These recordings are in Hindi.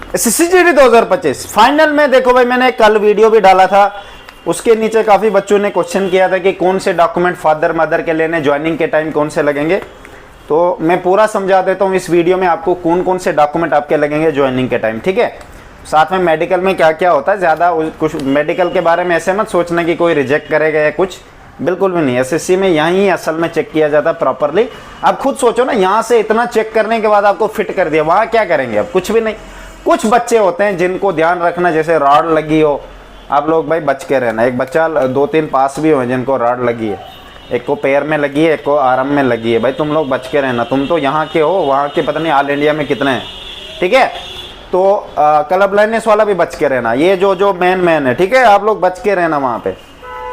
SSCGD 2025 फाइनल में देखो भाई, मैंने कल वीडियो भी डाला था, उसके नीचे काफ़ी बच्चों ने क्वेश्चन किया था कि कौन से डॉक्यूमेंट फादर मदर के लेने, ज्वाइनिंग के टाइम कौन से लगेंगे। तो मैं पूरा समझा देता हूँ इस वीडियो में आपको कौन कौन से डॉक्यूमेंट आपके लगेंगे ज्वाइनिंग के टाइम, ठीक है। साथ में मेडिकल में क्या क्या होता है, ज़्यादा कुछ मेडिकल के बारे में ऐसे मत सोचना कि कोई रिजेक्ट करेगा या कुछ, बिल्कुल भी नहीं। एसएससी में यहीं असल में चेक किया जाता है प्रॉपरली। आप खुद सोचो ना, यहाँ से इतना चेक करने के बाद आपको फिट कर दिया, वहाँ क्या करेंगे अब, कुछ भी नहीं। कुछ बच्चे होते हैं जिनको ध्यान रखना, जैसे रॉड लगी हो, आप लोग भाई बच के रहना। एक बच्चा 2-3 पास भी हुए जिनको रॉड लगी है, एक को पैर में लगी है, एक को आर्म में लगी है, भाई तुम लोग बच के रहना। तुम तो यहाँ के हो, वहाँ के पता नहीं ऑल इंडिया में कितने हैं, ठीक है। तो क्लब लाइनेस वाला भी बच के रहना, ये जो मेन है, ठीक है। आप लोग बच के रहना वहाँ पे,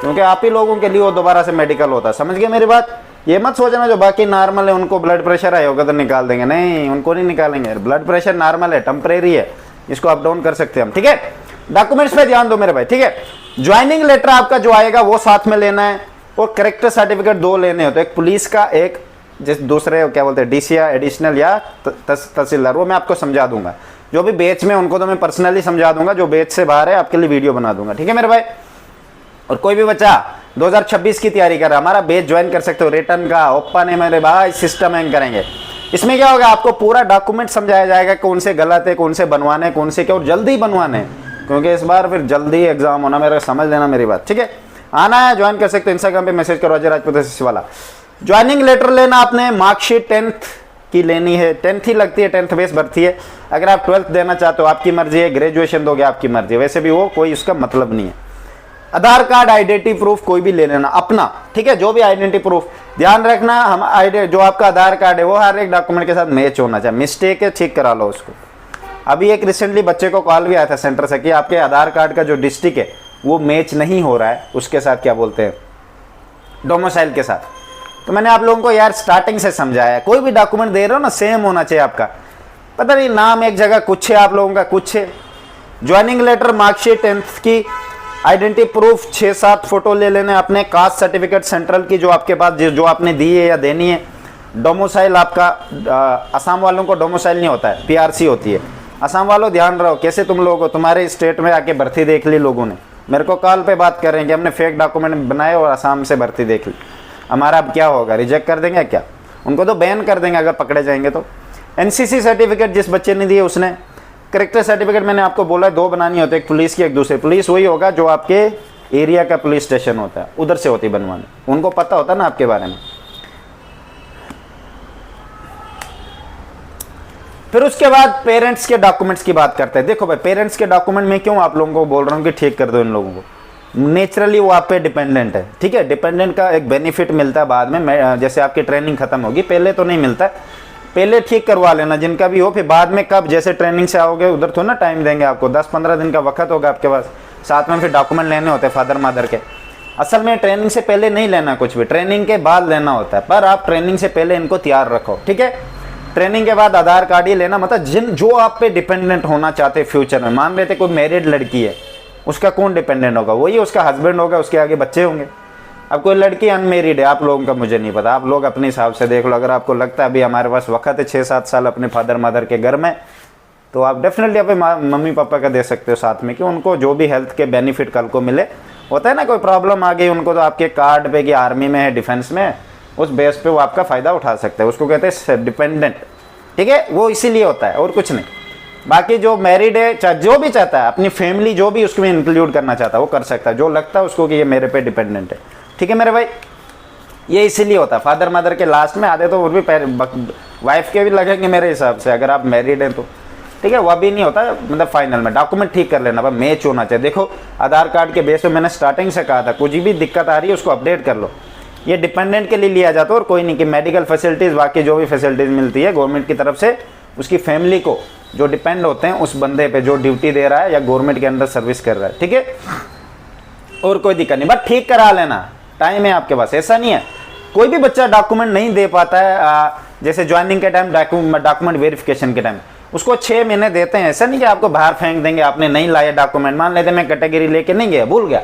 क्योंकि आप ही लोगों के लिए वो दोबारा से मेडिकल होता है। समझ गए मेरी बात। ये मत सोचना जो बाकी नॉर्मल है उनको ब्लड प्रेशर आया होगा तो निकाल देंगे, नहीं, उनको नहीं निकालेंगे। ब्लड प्रेशर नॉर्मल है, टेम्परेरी है, इसको अप डाउन कर सकते हैं हम, ठीक है। डॉक्यूमेंट्स पे ध्यान दो मेरे भाई, ठीक है। ज्वाइनिंग लेटर आपका जो आएगा वो साथ में लेना है, और करेक्टर सर्टिफिकेट 2 लेने होते हैं, एक पुलिस का, एक जिस दूसरे क्या बोलते हैं डीसी या एडिशनल या तहसीलदार, वो मैं आपको समझा दूंगा। जो भी बेच में उनको तो मैं पर्सनली समझा दूंगा, जो बेच से बाहर है आपके लिए वीडियो बना दूंगा, ठीक है मेरे भाई। और कोई भी बच्चा 2026 की तैयारी कर रहा है, हमारा बेच ज्वाइन कर सकते हो। रिटर्न का ओपन है मेरे भाई, सिस्टम हैंग करेंगे। इसमें क्या होगा, आपको पूरा डॉक्यूमेंट समझाया जाएगा, कौन से गलत है, कौन से बनवाने, कौन से क्या, और जल्दी बनवाने, क्योंकि इस बार फिर जल्दी एग्जाम होना, मेरा समझ लेना मेरी बात, ठीक है। आना है, ज्वाइन कर सकते हो, इंस्टाग्राम पे मैसेज करो अजय राजपूत एसएससी वाला। ज्वाइनिंग लेटर लेना आपने, मार्कशीट 10th की लेनी है, 10th ही लगती है, 10th बेस भरती है। अगर आप 12th देना चाहते हो आपकी मर्जी है, ग्रेजुएशन दोगे आपकी मर्जी है, वैसे भी वो कोई उसका मतलब नहीं है। आधार कार्ड, आइडेंटिटी प्रूफ कोई भी ले लेना अपना, ठीक है। जो भी आइडेंटिटी प्रूफ, ध्यान रखना हम जो आपका आधार कार्ड है वो हर एक डॉक्यूमेंट के साथ मैच होना चाहिए। मिस्टेक है, ठीक करा लो उसको। अभी एक रिसेंटली बच्चे को कॉल भी आया था सेंटर से कि आपके आधार कार्ड का जो डिस्ट्रिक्ट है वो मैच नहीं हो रहा है उसके साथ, क्या बोलते हैं, डोमिसाइल के साथ। तो मैंने आप लोगों को यार स्टार्टिंग से समझाया, कोई भी डॉक्यूमेंट दे रहे हो ना सेम होना चाहिए आपका। पता नहीं नाम एक जगह कुछ है, आप लोगों का कुछ है। ज्वाइनिंग लेटर, मार्कशीट 10th की, आइडेंटिटी प्रूफ 6-7 फोटो ले लेने अपने, कास्ट सर्टिफिकेट सेंट्रल की जो आपके पास जो आपने दी है या देनी है। डोमिसाइल आपका, असम वालों को डोमिसाइल नहीं होता है, पीआरसी होती है। असम वालों ध्यान रहो, कैसे तुम लोगों को तुम्हारे स्टेट में आके भर्ती देख ली लोगों ने, मेरे को कॉल पे बात कर रहे हैं कि हमने फेक डॉक्यूमेंट बनाए और असम से भर्ती देख ली, हमारा अब क्या होगा, रिजेक्ट कर देंगे क्या? उनको तो बैन कर देंगे अगर पकड़े जाएंगे तो। एनसीसी सर्टिफिकेट जिस बच्चे ने दिए उसने, करेक्टर सर्टिफिकेट मैंने आपको बोला 2 बनानी होती है, एक पुलिस की एक दूसरे। पुलिस वही होगा जो आपके एरिया का पुलिस स्टेशन होता है, उधर से होती बनवाने, उनको पता होता है ना आपके बारे में। फिर उसके बाद पेरेंट्स के डॉक्यूमेंट्स की बात करते हैं। देखो भाई, पेरेंट्स के डॉक्यूमेंट में क्यों आप लोगों को बोल रहा हूँ कि ठीक कर दो इन लोगों को, नेचुरली वो आप पे डिपेंडेंट है, ठीक है। डिपेंडेंट का एक बेनिफिट मिलता है बाद में, जैसे आपकी ट्रेनिंग खत्म होगी, पहले तो नहीं मिलता है। पहले ठीक करवा लेना जिनका भी हो, फिर बाद में कब जैसे ट्रेनिंग से आओगे उधर थोड़ा ना टाइम देंगे आपको, 10-15 दिन का वक्त होगा आपके पास। साथ में फिर डॉक्यूमेंट लेने होते हैं फादर मदर के। असल में ट्रेनिंग से पहले नहीं लेना कुछ भी, ट्रेनिंग के बाद लेना होता है, पर आप ट्रेनिंग से पहले इनको तैयार रखो, ठीक है। ट्रेनिंग के बाद आधार कार्ड ही लेना, मतलब जो आप पे डिपेंडेंट होना चाहते फ्यूचर में। मान लेते कोई मैरिड लड़की है, उसका कौन डिपेंडेंट होगा, वही उसका हस्बैंड होगा, उसके आगे बच्चे होंगे। अब कोई लड़की अनमेरिड है, आप लोगों का मुझे नहीं पता, आप लोग अपने हिसाब से देख लो। अगर आपको लगता है अभी हमारे पास वक्त है 6-7 साल अपने फादर मदर के घर में, तो आप डेफिनेटली अपने मम्मी पापा का दे सकते हो साथ में, कि उनको जो भी हेल्थ के बेनिफिट कल को मिले। होता है ना कोई प्रॉब्लम आ गई उनको, तो आपके कार्ड पे कि आर्मी में है, डिफेंस में, उस बेस पे वो आपका फ़ायदा उठा सकते हैं, उसको कहते हैं डिपेंडेंट, ठीक है। वो इसीलिए होता है और कुछ नहीं। बाकी जो मैरिड है, चाहे जो भी चाहता है अपनी फैमिली जो भी उसमें इंक्लूड करना चाहता है वो कर सकता है, जो लगता है उसको कि ये मेरे पे डिपेंडेंट है, ठीक है मेरे भाई। ये इसीलिए होता है फादर मदर के लास्ट में आधे तो और भी वाइफ के भी लगेंगे मेरे हिसाब से, अगर आप मैरिड हैं तो, ठीक है। वह भी नहीं होता, मतलब फाइनल में डॉक्यूमेंट ठीक कर लेना, मैच होना चाहिए। देखो आधार कार्ड के बेस पे मैंने स्टार्टिंग से कहा था, कुछ भी दिक्कत आ रही है उसको अपडेट कर लो। ये डिपेंडेंट के लिए लिया जाता है और कोई नहीं, कि मेडिकल फैसिलिटीज़ बाकी जो भी फैसिलिटीज़ मिलती है गवर्नमेंट की तरफ से, उसकी फैमिली को जो डिपेंड होते हैं उस बंदे पे जो ड्यूटी दे रहा है या गवर्नमेंट के अंदर सर्विस कर रहा है, ठीक है। और कोई दिक्कत नहीं, बस ठीक करा लेना, टाइम है आपके पास। ऐसा नहीं है कोई भी बच्चा डॉक्यूमेंट नहीं दे पाता है, जैसे ज्वाइनिंग के टाइम डॉक्यूमेंट वेरिफिकेशन के टाइम उसको 6 महीने देते हैं। ऐसा नहीं कि आपको बाहर फेंक देंगे, आपने नहीं लाया डॉक्यूमेंट, मान लेते मैं कैटेगरी लेके नहीं गया, भूल गया,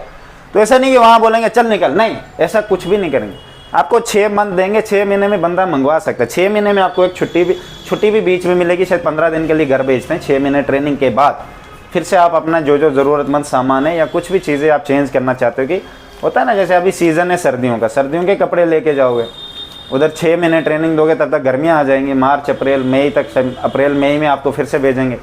तो ऐसा नहीं कि वहाँ बोलेंगे चल निकल, नहीं, ऐसा कुछ भी नहीं करेंगे। आपको 6 मंथ देंगे, 6 महीने में बंदा मंगवा सकता है। 6 महीने में आपको एक छुट्टी भी बीच में मिलेगी, शायद 15 दिन के लिए घर भेजते हैं। 6 महीने ट्रेनिंग के बाद फिर से आप अपना जो ज़रूरतमंद सामान है या कुछ भी चीज़ें आप चेंज करना चाहते हो, कि होता है ना जैसे अभी सीज़न है सर्दियों का, सर्दियों के कपड़े लेके जाओगे, उधर 6 महीने ट्रेनिंग दोगे, तब तक गर्मियाँ आ जाएंगी, मार्च अप्रैल मई तक, अप्रैल मई में आपको फिर से भेजेंगे।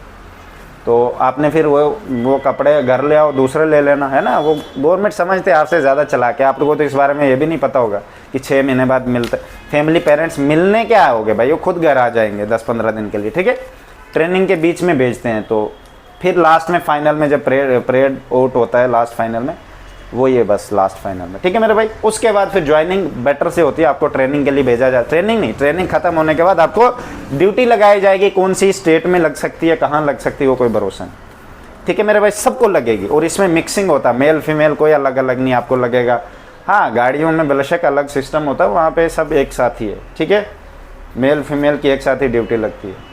तो आपने फिर वो कपड़े घर ले आओ, दूसरे ले लेना, है ना। वो गवर्नमेंट समझते हैं आपसे ज़्यादा चला के, आप लोगों को तो इस बारे में ये भी नहीं पता होगा कि 6 महीने बाद मिलते। फैमिली पेरेंट्स मिलने क्या आओगे भाई, वो खुद घर आ जाएंगे 10-15 दिन के लिए, ठीक है। ट्रेनिंग के बीच में भेजते हैं, तो फिर लास्ट में फाइनल में जब परेड आउट होता है लास्ट फाइनल में, वो ये बस लास्ट फाइनल में, ठीक है मेरे भाई। उसके बाद फिर ज्वाइनिंग बेटर से होती है, आपको ट्रेनिंग के लिए भेजा जाए, ट्रेनिंग नहीं, ट्रेनिंग खत्म होने के बाद आपको ड्यूटी लगाई जाएगी, कौन सी स्टेट में लग सकती है, कहाँ लग सकती है, वो कोई भरोसा नहीं, ठीक है मेरे भाई। सबको लगेगी, और इसमें मिक्सिंग होता है, मेल फीमेल कोई अलग अलग नहीं आपको लगेगा। हाँ, गाड़ियों में बेशक अलग सिस्टम होता है, वहाँ पे सब एक साथ ही है, ठीक है, मेल फीमेल की एक साथ ही ड्यूटी लगती है।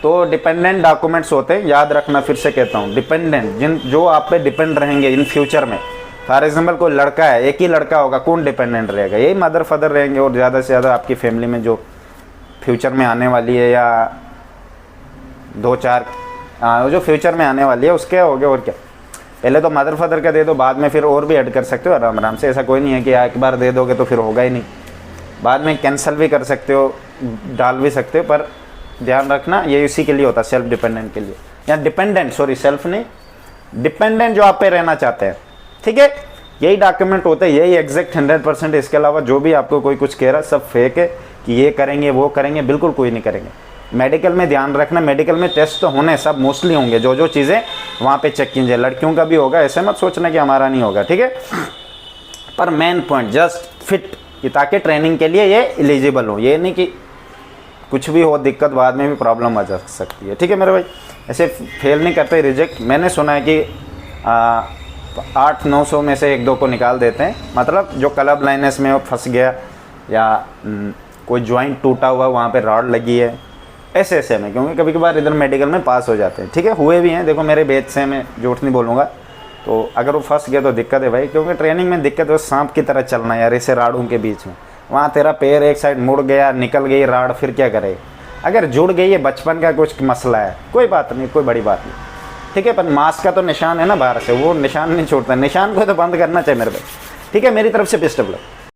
तो डिपेंडेंट डॉक्यूमेंट्स होते हैं, याद रखना, फिर से कहता हूँ, डिपेंडेंट जो आप पे डिपेंड रहेंगे इन फ्यूचर में। फॉर एग्जाम्पल कोई लड़का है, एक ही लड़का होगा, कौन डिपेंडेंट रहेगा, यही मदर फादर रहेंगे, और ज़्यादा से ज़्यादा आपकी फैमिली में जो फ्यूचर में आने वाली है, या 2-4 जो फ्यूचर में आने वाली है उसके हो गए। और क्या, पहले तो मदर फादर का दे दो, बाद में फिर और भी ऐड कर सकते हो आराम आराम से। ऐसा कोई नहीं है कि एक बार दे दोगे तो फिर होगा ही नहीं, बाद में कैंसिल भी कर सकते हो, डाल भी सकते हो, पर ध्यान रखना ये इसी के लिए होता है, सेल्फ डिपेंडेंट के लिए, या डिपेंडेंट, सॉरी सेल्फ नहीं, डिपेंडेंट जो आप पे रहना चाहते हैं, ठीक है। यही डॉक्यूमेंट होता है, यही एग्जैक्ट 100%। इसके अलावा जो भी आपको कोई कुछ कह रहा है सब फेक है, कि ये करेंगे वो करेंगे, बिल्कुल कोई नहीं करेंगे। मेडिकल में ध्यान रखना, मेडिकल में टेस्ट तो होने सब मोस्टली होंगे, जो चीज़ें वहाँ पे चेक कीजिए, लड़कियों का भी होगा, ऐसे मत सोचना कि हमारा नहीं होगा, ठीक है। पर मेन पॉइंट जस्ट फिट, कि ताकि ट्रेनिंग के लिए ये एलिजिबल हो, ये नहीं कि कुछ भी हो दिक्कत, बाद में भी प्रॉब्लम आ जा सकती है, ठीक है मेरे भाई। ऐसे फेल नहीं करते, रिजेक्ट। मैंने सुना है कि 800-900 में से 1-2 को निकाल देते हैं, मतलब जो क्लब लाइनेस में वो फंस गया, या कोई जॉइंट टूटा हुआ वहाँ पे रॉड लगी है, ऐसे में, क्योंकि कभी कभार इधर मेडिकल में पास हो जाते हैं, ठीक है, हुए भी हैं। देखो मेरे बेच से, मैं झूठ नहीं बोलूँगा, तो अगर वो फंस गया तो दिक्कत है भाई, क्योंकि ट्रेनिंग में दिक्कत है, सांप की तरह चलना यार, ऐसे राड़ों के बीच में, वहाँ तेरा पैर एक साइड मुड़ गया, निकल गई राड, फिर क्या करेगा। अगर जुड़ गई है, बचपन का कुछ मसला है, कोई बात नहीं, कोई बड़ी बात नहीं, ठीक है। पर मास्क का तो निशान है ना बाहर से, वो निशान नहीं छोड़ता, निशान को तो बंद करना चाहिए मेरे भाई, ठीक है। मेरी तरफ से बेस्ट ऑफ लक।